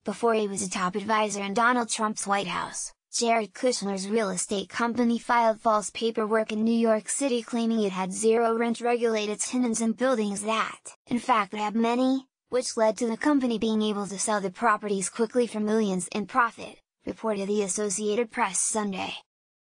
Before he was a top advisor in Donald Trump's White House, Jared Kushner's real estate company filed false paperwork in New York City claiming it had zero rent-regulated tenants in buildings that, in fact, had many, which led to the company being able to sell the properties quickly for millions in profit, reported the Associated Press Sunday.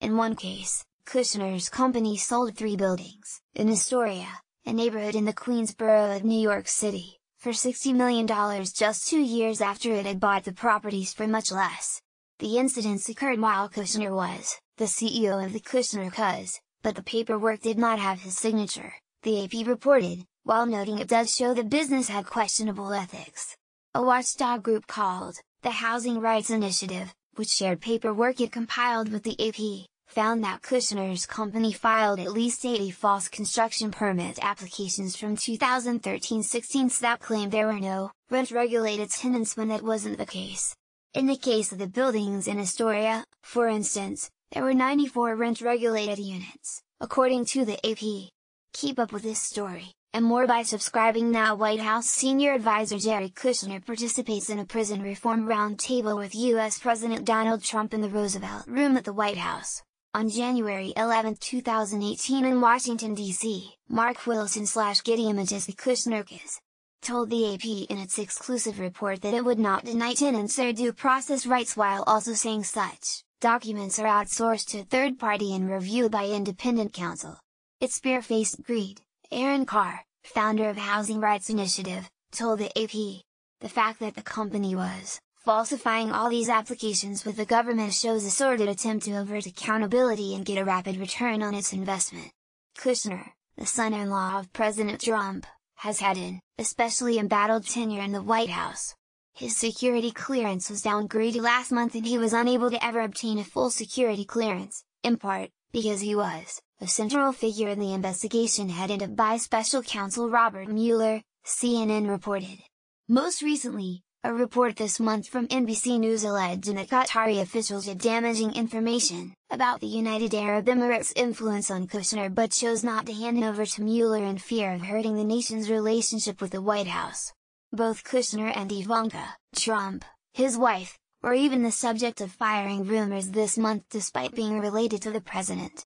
In one case, Kushner's company sold 3 buildings, in Astoria, a neighborhood in the Queens borough of New York City, for $60 million just 2 years after it had bought the properties for much less. The incidents occurred while Kushner was the CEO of the Kushner Cuz, but the paperwork did not have his signature, the AP reported, while noting it does show the business had questionable ethics. A watchdog group called the Housing Rights Initiative, which shared paperwork it compiled with the AP, found that Kushner's company filed at least 80 false construction permit applications from 2013-16 that claimed there were no rent-regulated tenants when that wasn't the case. In the case of the buildings in Astoria, for instance, there were 94 rent-regulated units, according to the AP. Keep up with this story, and more by subscribing now. White House senior advisor Jared Kushner participates in a prison reform roundtable with U.S. President Donald Trump in the Roosevelt Room at the White House. On January 11, 2018 in Washington, D.C., Mark Wilson/Getty Images, the Kushner Cuz, told the AP in its exclusive report that it would not deny tenants their due process rights while also saying such documents are outsourced to a third party and reviewed by independent counsel. Its bare-faced greed, Aaron Carr, founder of Housing Rights Initiative, told the AP. The fact that the company was falsifying all these applications with the government shows a sordid attempt to avert accountability and get a rapid return on its investment. Kushner, the son-in-law of President Trump, has had an especially embattled tenure in the White House. His security clearance was downgraded last month and he was unable to ever obtain a full security clearance, in part, because he was a central figure in the investigation headed up by special counsel Robert Mueller, CNN reported. Most recently, a report this month from NBC News alleged that Qatari officials had damaging information about the United Arab Emirates' influence on Kushner but chose not to hand over to Mueller in fear of hurting the nation's relationship with the White House. Both Kushner and Ivanka Trump, his wife, were even the subject of firing rumors this month despite being related to the president.